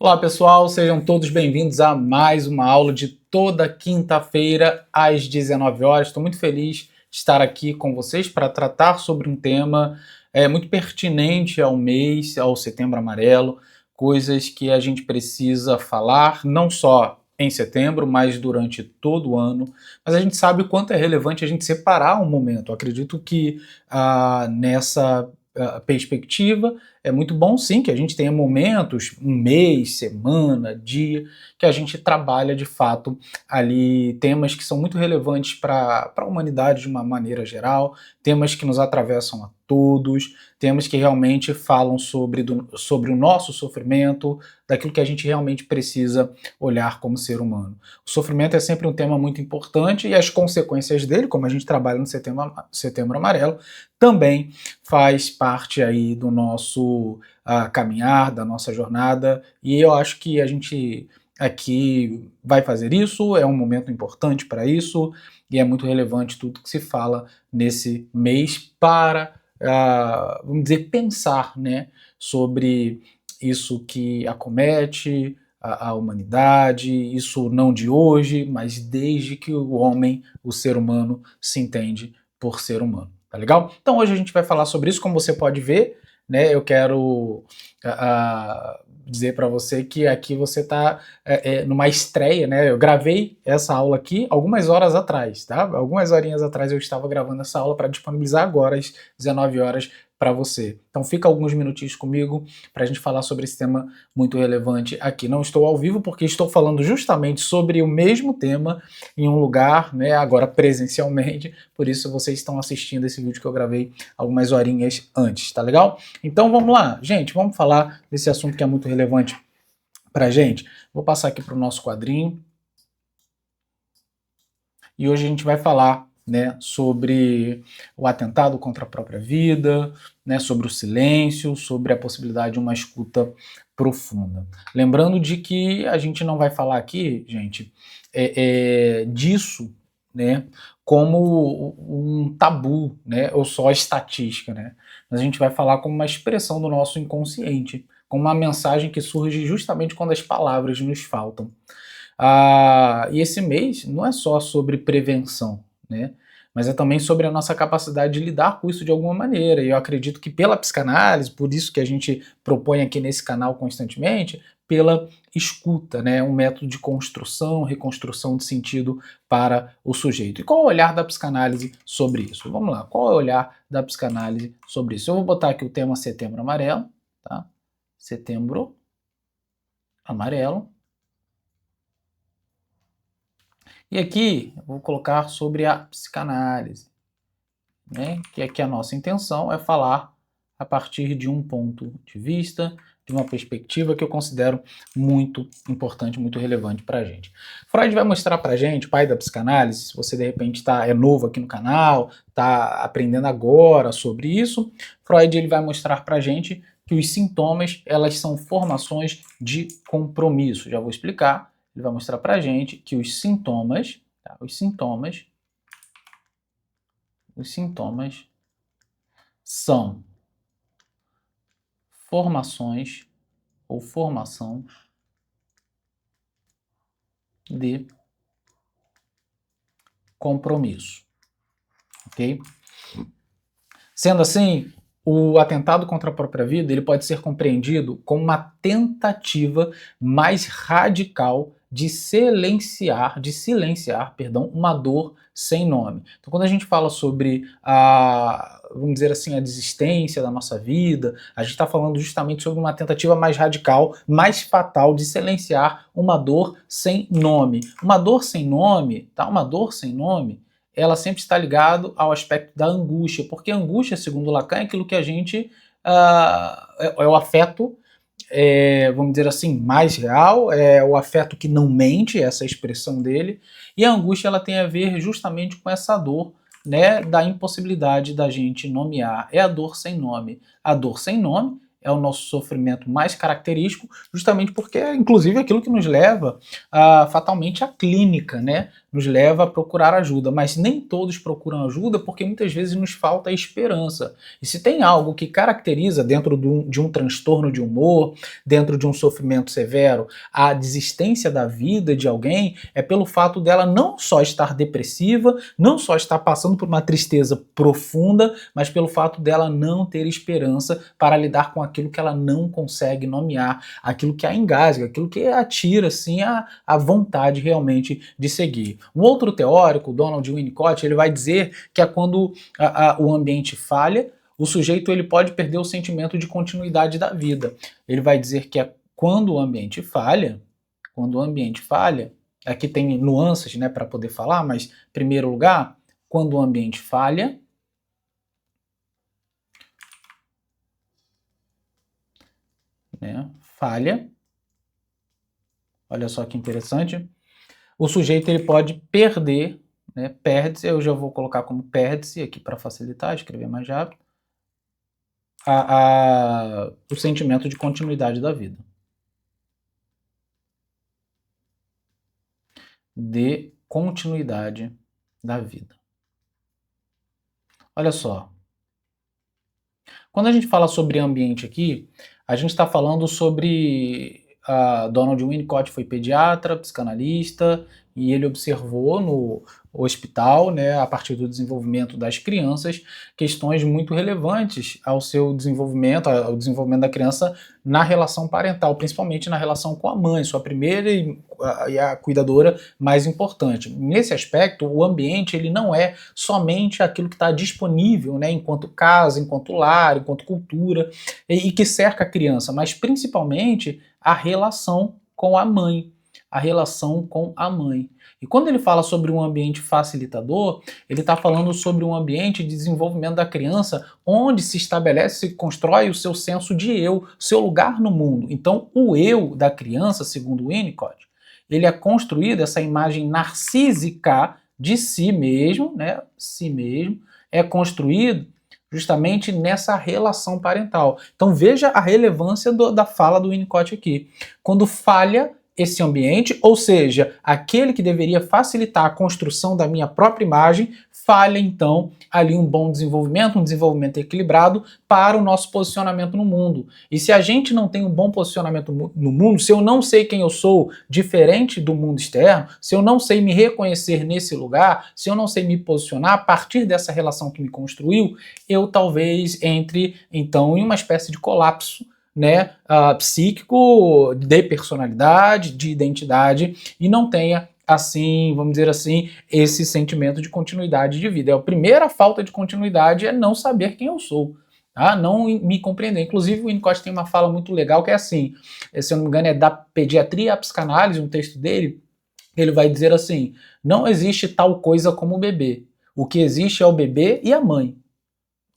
Olá pessoal, sejam todos bem-vindos a mais uma aula de toda quinta-feira às 19 horas. Estou muito feliz de estar aqui com vocês para tratar sobre um tema muito pertinente ao mês, ao Setembro Amarelo, coisas que a gente precisa falar não só em setembro, mas durante todo o ano. Mas a gente sabe o quanto é relevante a gente separar um momento. Eu acredito que nessa perspectiva, é muito bom sim que a gente tenha momentos, um mês, semana, dia, que a gente trabalha de fato ali temas que são muito relevantes para a humanidade de uma maneira geral, temas que nos atravessam a todos, temas que realmente falam sobre o nosso sofrimento, daquilo que a gente realmente precisa olhar como ser humano. O sofrimento é sempre um tema muito importante e as consequências dele, como a gente trabalha no Setembro Amarelo, também faz parte aí do nosso caminhar, da nossa jornada, e eu acho que a gente aqui vai fazer isso, é um momento importante para isso, e é muito relevante tudo que se fala nesse mês para, vamos dizer, pensar, né, sobre isso que acomete a humanidade, isso não de hoje, mas desde que o homem, o ser humano, se entende por ser humano. Tá legal? Então hoje a gente vai falar sobre isso, como você pode ver, né? Eu quero dizer para você que aqui você está numa estreia, né? Eu gravei essa aula aqui algumas horas atrás, tá? Algumas horinhas atrás eu estava gravando essa aula para disponibilizar agora às 19 horas para você. Então fica alguns minutinhos comigo para a gente falar sobre esse tema muito relevante aqui. Não estou ao vivo porque estou falando justamente sobre o mesmo tema em um lugar, né, agora presencialmente, por isso vocês estão assistindo esse vídeo que eu gravei algumas horinhas antes, tá legal? Então vamos lá, gente, vamos falar desse assunto que é muito relevante pra gente. Vou passar aqui para o nosso quadrinho. E hoje a gente vai falar, né, sobre o atentado contra a própria vida, né, sobre o silêncio, sobre a possibilidade de uma escuta profunda. Lembrando de que a gente não vai falar aqui, gente, disso, né, como um tabu, né, ou só estatística, né, mas a gente vai falar como uma expressão do nosso inconsciente, como uma mensagem que surge justamente quando as palavras nos faltam. E esse mês não é só sobre prevenção, né? Mas é também sobre a nossa capacidade de lidar com isso de alguma maneira. E eu acredito que pela psicanálise, por isso que a gente propõe aqui nesse canal constantemente, pela escuta, né? Um método de construção, reconstrução de sentido para o sujeito. E qual é o olhar da psicanálise sobre isso? Vamos lá, qual é o olhar da psicanálise sobre isso? Eu vou botar aqui o tema Setembro Amarelo, tá? Setembro Amarelo. E aqui eu vou colocar sobre a psicanálise, né? Que aqui a nossa intenção é falar a partir de um ponto de vista, de uma perspectiva que eu considero muito importante, muito relevante para a gente. Freud vai mostrar para a gente, pai da psicanálise, se você de repente é novo aqui no canal, está aprendendo agora sobre isso, Freud ele vai mostrar para a gente que os sintomas elas são formações de compromisso. Já vou explicar. Ele vai mostrar para a gente que os sintomas, tá? Os sintomas são formações ou formação de compromisso, ok? Sendo assim, o atentado contra a própria vida ele pode ser compreendido como uma tentativa mais radical de silenciar, uma dor sem nome. Então, quando a gente fala sobre vamos dizer assim, a desistência da nossa vida, a gente está falando justamente sobre uma tentativa mais radical, mais fatal de silenciar uma dor sem nome. Uma dor sem nome, tá? Uma dor sem nome, ela sempre está ligada ao aspecto da angústia, porque a angústia, segundo Lacan, é aquilo que a gente é o afeto, vamos dizer assim, mais real, é o afeto que não mente, essa é a expressão dele, e a angústia ela tem a ver justamente com essa dor, né, da impossibilidade da gente nomear, é a dor sem nome. A dor sem nome é o nosso sofrimento mais característico, justamente porque é, inclusive, aquilo que nos leva fatalmente à clínica, né? Nos leva a procurar ajuda, mas nem todos procuram ajuda porque muitas vezes nos falta esperança. E se tem algo que caracteriza dentro de um transtorno de humor, dentro de um sofrimento severo, a desistência da vida de alguém, é pelo fato dela não só estar depressiva, não só estar passando por uma tristeza profunda, mas pelo fato dela não ter esperança para lidar com aquilo que ela não consegue nomear, aquilo que a engasga, aquilo que a tira assim a vontade realmente de seguir. Um outro teórico, Donald Winnicott, ele vai dizer que é quando o ambiente falha, o sujeito ele pode perder o sentimento de continuidade da vida. Ele vai dizer que é quando o ambiente falha, aqui tem nuances, né, para poder falar, mas em primeiro lugar, quando o ambiente falha, né, olha só que interessante, o sujeito ele pode perder, né, perde-se, eu já vou colocar como perde-se aqui para facilitar, escrever mais rápido, o sentimento de continuidade da vida. De continuidade da vida. Olha só. Quando a gente fala sobre ambiente aqui, a gente está falando sobre Donald Winnicott foi pediatra, psicanalista, e ele observou no hospital, né, a partir do desenvolvimento das crianças, questões muito relevantes ao seu desenvolvimento, ao desenvolvimento da criança na relação parental, principalmente na relação com a mãe, sua primeira e a cuidadora mais importante. Nesse aspecto, o ambiente ele não é somente aquilo que está disponível, né, enquanto casa, enquanto lar, enquanto cultura, e que cerca a criança, mas principalmente a relação com a mãe. A relação com a mãe. E quando ele fala sobre um ambiente facilitador, ele está falando sobre um ambiente de desenvolvimento da criança onde se estabelece, se constrói o seu senso de eu, seu lugar no mundo. Então, o eu da criança, segundo Winnicott, ele é construído, essa imagem narcísica de si mesmo, né? Si mesmo, é construído justamente nessa relação parental. Então veja a relevância da fala do Winnicott aqui. Quando falha esse ambiente, ou seja, aquele que deveria facilitar a construção da minha própria imagem, falha então ali um bom desenvolvimento, um desenvolvimento equilibrado para o nosso posicionamento no mundo. E se a gente não tem um bom posicionamento no mundo, se eu não sei quem eu sou diferente do mundo externo, se eu não sei me reconhecer nesse lugar, se eu não sei me posicionar a partir dessa relação que me construiu, eu talvez entre então em uma espécie de colapso, né, psíquico, de personalidade, de identidade, e não tenha, assim, vamos dizer assim, esse sentimento de continuidade de vida. A primeira falta de continuidade é não saber quem eu sou, tá? Não me compreender. Inclusive, o Winnicott tem uma fala muito legal que é assim, se eu não me engano, é da pediatria à psicanálise, um texto dele, ele vai dizer assim, não existe tal coisa como o bebê. O que existe é o bebê e a mãe.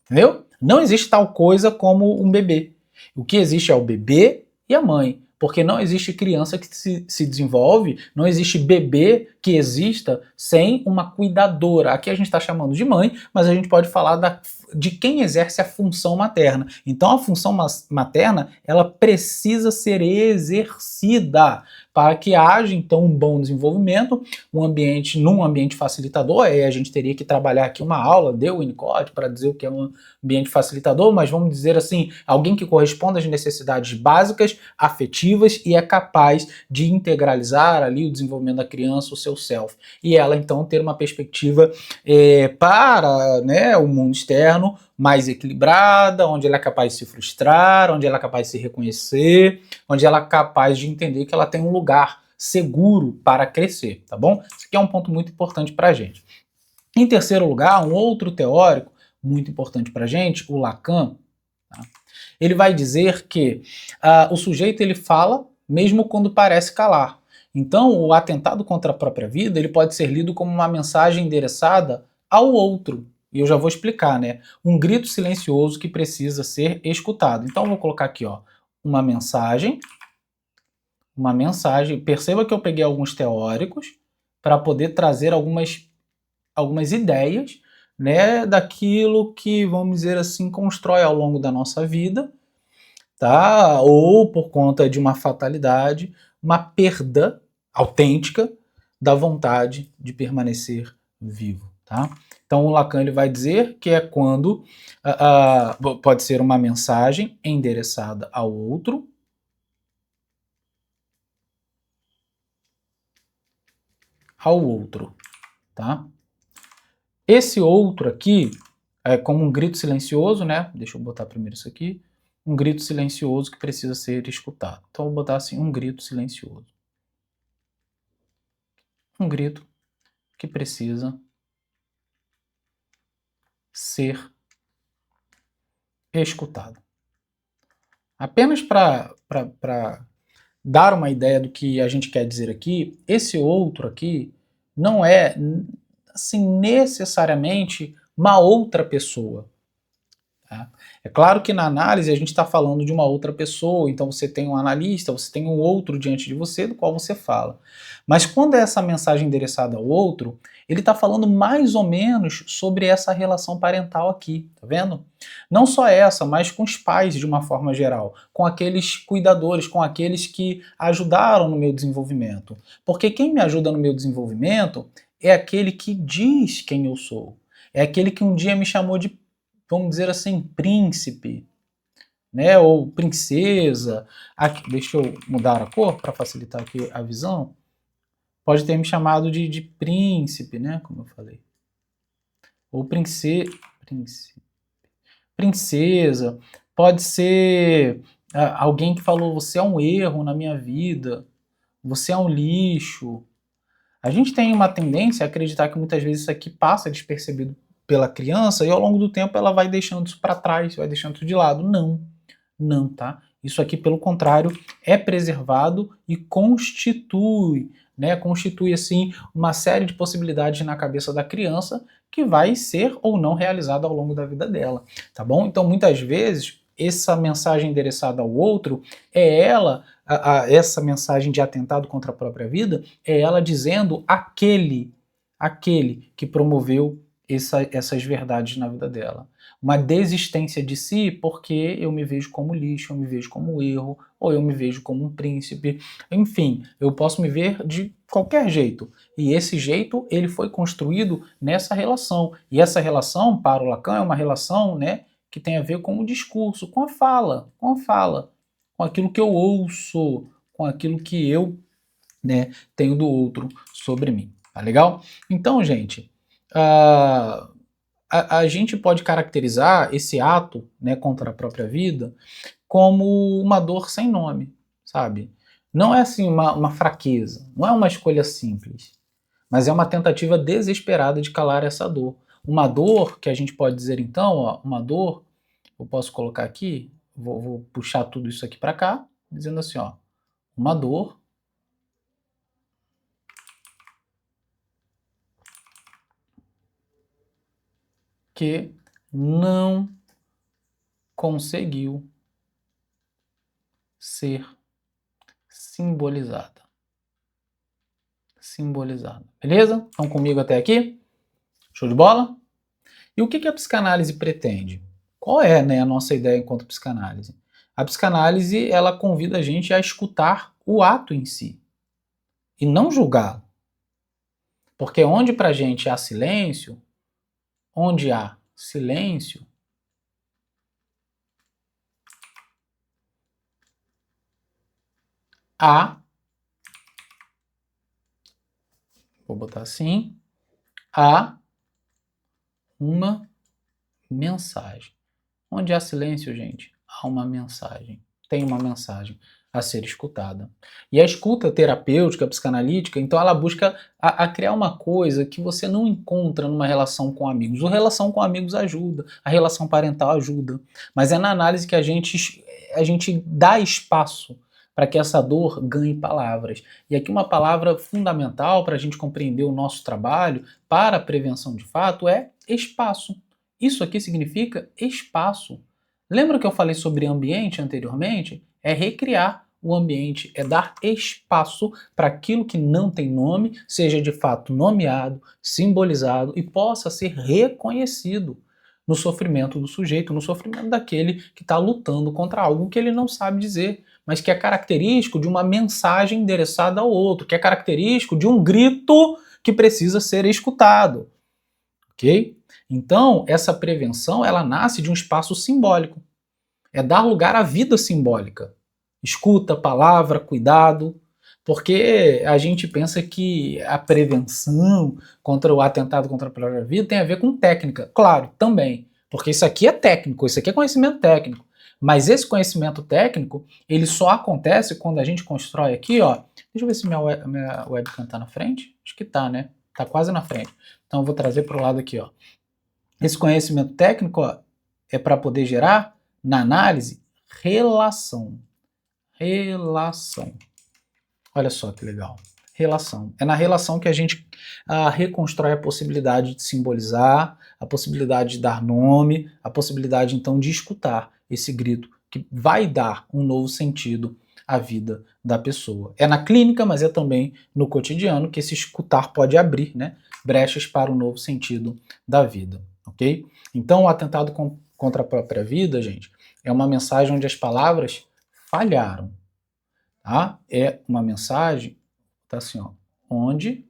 Entendeu? Não existe tal coisa como um bebê. O que existe é o bebê e a mãe. Porque não existe criança que se desenvolve, não existe bebê que exista sem uma cuidadora. Aqui a gente está chamando de mãe, mas a gente pode falar de quem exerce a função materna. Então a função materna, ela precisa ser exercida para que haja então um bom desenvolvimento, num ambiente facilitador. Aí a gente teria que trabalhar aqui uma aula de Winnicott para dizer o que é um ambiente facilitador, mas vamos dizer assim, alguém que corresponda às necessidades básicas, afetivas e é capaz de integralizar ali o desenvolvimento da criança, o seu self. E ela então ter uma perspectiva para, né, o mundo externo mais equilibrada, onde ela é capaz de se frustrar, onde ela é capaz de se reconhecer, onde ela é capaz de entender que ela tem um lugar seguro para crescer, tá bom? Isso aqui é um ponto muito importante para a gente. Em terceiro lugar, um outro teórico muito importante para a gente, o Lacan, tá? Ele vai dizer que o sujeito ele fala mesmo quando parece calar. Então, o atentado contra a própria vida ele pode ser lido como uma mensagem endereçada ao outro. E eu já vou explicar, né? Um grito silencioso que precisa ser escutado. Então, eu vou colocar aqui, ó, uma mensagem. Perceba que eu peguei alguns teóricos para poder trazer algumas ideias, né, daquilo que, vamos dizer assim, constrói ao longo da nossa vida tá? Ou por conta de uma fatalidade, uma perda autêntica da vontade de permanecer vivo, tá? Então o Lacan ele vai dizer que é quando pode ser uma mensagem endereçada ao outro, tá? Esse outro aqui é como um grito silencioso, né? Deixa eu botar primeiro isso aqui. Um grito silencioso que precisa ser escutado. Então eu vou botar assim, um grito silencioso. Um grito que precisa ser escutado. Apenas para dar uma ideia do que a gente quer dizer aqui, esse outro aqui não é assim necessariamente uma outra pessoa. Tá? É claro que na análise a gente está falando de uma outra pessoa, então você tem um analista, você tem um outro diante de você do qual você fala. Mas quando é essa mensagem endereçada ao outro, ele está falando mais ou menos sobre essa relação parental aqui, tá vendo? Não só essa, mas com os pais de uma forma geral, com aqueles cuidadores, com aqueles que ajudaram no meu desenvolvimento. Porque quem me ajuda no meu desenvolvimento é aquele que diz quem eu sou. É aquele que um dia me chamou de, vamos dizer assim, príncipe, né? Ou princesa. Aqui, deixa eu mudar a cor para facilitar aqui a visão. Pode ter me chamado de príncipe, né? Como eu falei. Ou princesa. Pode ser alguém que falou: você é um erro na minha vida, você é um lixo. A gente tem uma tendência a acreditar que muitas vezes isso aqui passa despercebido pela criança e ao longo do tempo ela vai deixando isso para trás, vai deixando isso de lado. Não, não, tá? Isso aqui, pelo contrário, é preservado e constitui, né? Constitui, assim, uma série de possibilidades na cabeça da criança que vai ser ou não realizada ao longo da vida dela, tá bom? Então, muitas vezes, essa mensagem endereçada ao outro é ela, essa mensagem de atentado contra a própria vida, é ela dizendo aquele que promoveu essas verdades na vida dela. Uma desistência de si porque eu me vejo como lixo, eu me vejo como erro, ou eu me vejo como um príncipe. Enfim, eu posso me ver de qualquer jeito. E esse jeito, ele foi construído nessa relação. E essa relação, para o Lacan, é uma relação, né, que tem a ver com o discurso, com a fala, com aquilo que eu ouço, com aquilo que eu, né, tenho do outro sobre mim. Tá legal? Então, gente, a gente pode caracterizar esse ato, né, contra a própria vida como uma dor sem nome, sabe? Não é assim uma fraqueza, não é uma escolha simples, mas é uma tentativa desesperada de calar essa dor. Uma dor que a gente pode dizer então, ó, uma dor, eu posso colocar aqui, vou puxar tudo isso aqui para cá, dizendo assim, ó, uma dor que não conseguiu ser simbolizada. Beleza? Estão comigo até aqui? Show de bola? E o que a psicanálise pretende? Qual é, né, a nossa ideia enquanto psicanálise? A psicanálise, ela convida a gente a escutar o ato em si e não julgá-lo. Porque onde pra gente há silêncio, onde há silêncio, há, vou botar assim, há uma mensagem. Onde há silêncio, gente, há uma mensagem. Tem uma mensagem a ser escutada. E a escuta terapêutica, psicanalítica, então ela busca a criar uma coisa que você não encontra numa relação com amigos. A relação com amigos ajuda, a relação parental ajuda, mas é na análise que a gente dá espaço para que essa dor ganhe palavras. E aqui uma palavra fundamental para a gente compreender o nosso trabalho para a prevenção de fato é espaço. Isso aqui significa espaço. Lembra que eu falei sobre ambiente anteriormente? É recriar o ambiente, é dar espaço para aquilo que não tem nome, seja de fato nomeado, simbolizado e possa ser reconhecido. no sofrimento do sujeito, no sofrimento daquele que está lutando contra algo que ele não sabe dizer, mas que é característico de uma mensagem endereçada ao outro, que é característico de um grito que precisa ser escutado, ok? Então, essa prevenção, ela nasce de um espaço simbólico. É dar lugar à vida simbólica. Escuta, palavra, cuidado, porque a gente pensa que a prevenção contra o atentado contra a própria vida tem a ver com técnica. Claro, também, porque isso aqui é técnico, isso aqui é conhecimento técnico. Mas esse conhecimento técnico, ele só acontece quando a gente constrói aqui, ó. Deixa eu ver se minha webcam tá na frente. Acho que tá, né? Tá quase na frente. Então eu vou trazer para o lado aqui, ó. Esse conhecimento técnico, ó, é para poder gerar, na análise, relação. Relação. Olha só que legal. Relação. É na relação que a gente reconstrói a possibilidade de simbolizar, a possibilidade de dar nome, a possibilidade então de escutar esse grito que vai dar um novo sentido à vida da pessoa. É na clínica, mas é também no cotidiano que esse escutar pode abrir, né, brechas para um novo sentido da vida, ok? Então o atentado contra a própria vida, gente, é uma mensagem onde as palavras falharam. Tá? É uma mensagem, tá assim, ó, onde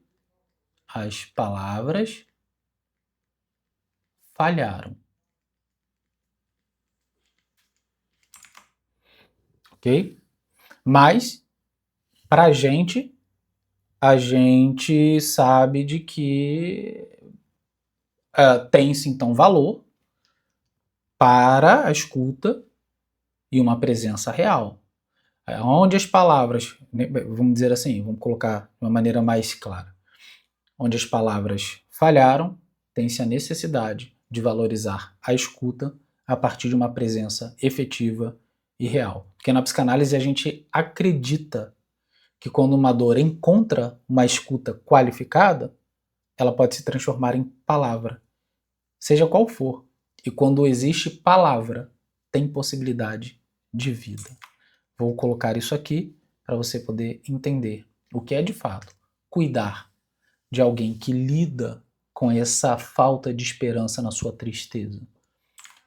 as palavras falharam. Ok? Mas, pra gente, a gente sabe de que tem-se então valor para a escuta e uma presença real. Onde as palavras, vamos dizer assim, vamos colocar de uma maneira mais clara, onde as palavras falharam, tem-se a necessidade de valorizar a escuta a partir de uma presença efetiva e real. Porque na psicanálise a gente acredita que quando uma dor encontra uma escuta qualificada, ela pode se transformar em palavra, seja qual for. E quando existe palavra, tem possibilidade de vida. Vou colocar isso aqui para você poder entender o que é de fato cuidar de alguém que lida com essa falta de esperança na sua tristeza.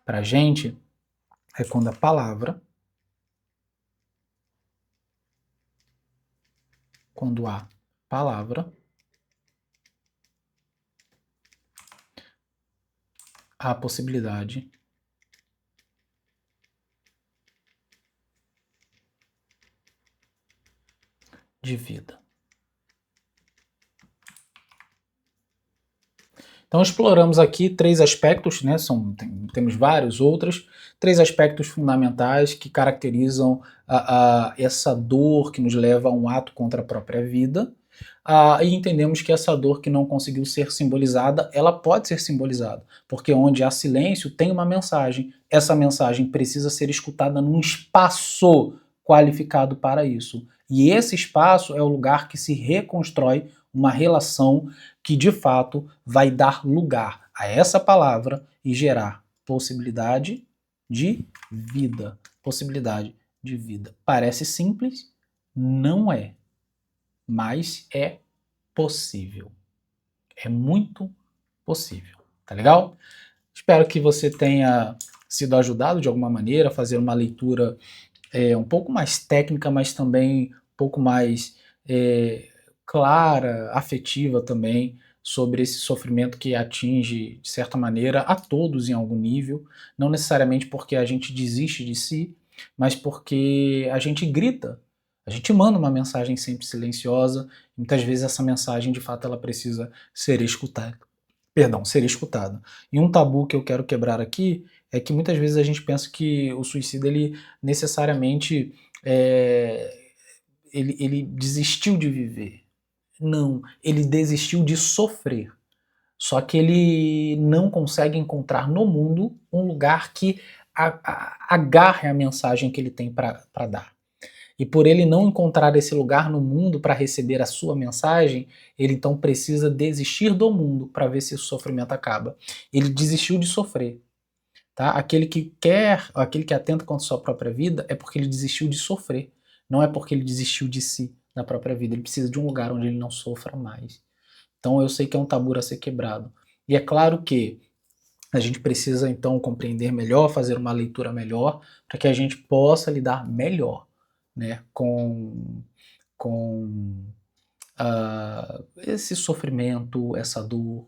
Para a gente, é quando a palavra, quando há palavra, há possibilidade de vida. Então exploramos aqui 3 aspectos, né? Temos vários outros, 3 aspectos fundamentais que caracterizam essa dor que nos leva a um ato contra a própria vida. E entendemos que essa dor que não conseguiu ser simbolizada, ela pode ser simbolizada, porque onde há silêncio tem uma mensagem. Essa mensagem precisa ser escutada num espaço qualificado para isso. E esse espaço é o lugar que se reconstrói uma relação que de fato vai dar lugar a essa palavra e gerar possibilidade de vida. Possibilidade de vida. Parece simples, não é, mas é possível. É muito possível, tá legal? Espero que você tenha sido ajudado de alguma maneira a fazer uma leitura um pouco mais técnica, mas também um pouco mais clara, afetiva também, sobre esse sofrimento que atinge, de certa maneira, a todos em algum nível, não necessariamente porque a gente desiste de si, mas porque a gente grita, a gente manda uma mensagem sempre silenciosa, e muitas vezes essa mensagem, de fato, ela precisa ser escutada. Ser escutada. E um tabu que eu quero quebrar aqui é que muitas vezes a gente pensa que o suicida, ele necessariamente ele desistiu de viver. Não, ele desistiu de sofrer. Só que ele não consegue encontrar no mundo um lugar que agarre a mensagem que ele tem para dar. E por ele não encontrar esse lugar no mundo para receber a sua mensagem, ele então precisa desistir do mundo para ver se o sofrimento acaba. Ele desistiu de sofrer. Tá? Aquele que atenta contra a sua própria vida é porque ele desistiu de sofrer. Não é porque ele desistiu de si, da própria vida. Ele precisa de um lugar onde ele não sofra mais. Então eu sei que é um tabu a ser quebrado. E é claro que A gente precisa então compreender melhor, fazer uma leitura melhor, para que a gente possa lidar melhor, né, com esse sofrimento, essa dor,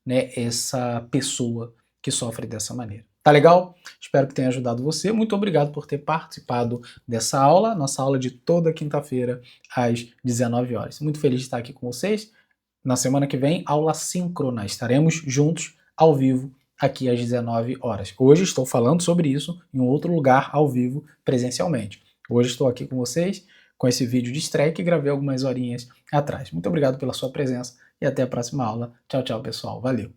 né, essa pessoa que sofre dessa maneira. Tá legal? Espero que tenha ajudado você. Muito obrigado por ter participado dessa aula, nossa aula de toda quinta-feira às 19 horas. Muito feliz de estar aqui com vocês. Na semana que vem, aula síncrona. Estaremos juntos ao vivo aqui às 19 horas. Hoje estou falando sobre isso em um outro lugar ao vivo presencialmente. Hoje estou aqui com vocês com esse vídeo de estreia que gravei algumas horinhas atrás. Muito obrigado pela sua presença e até a próxima aula. Tchau, tchau, pessoal. Valeu!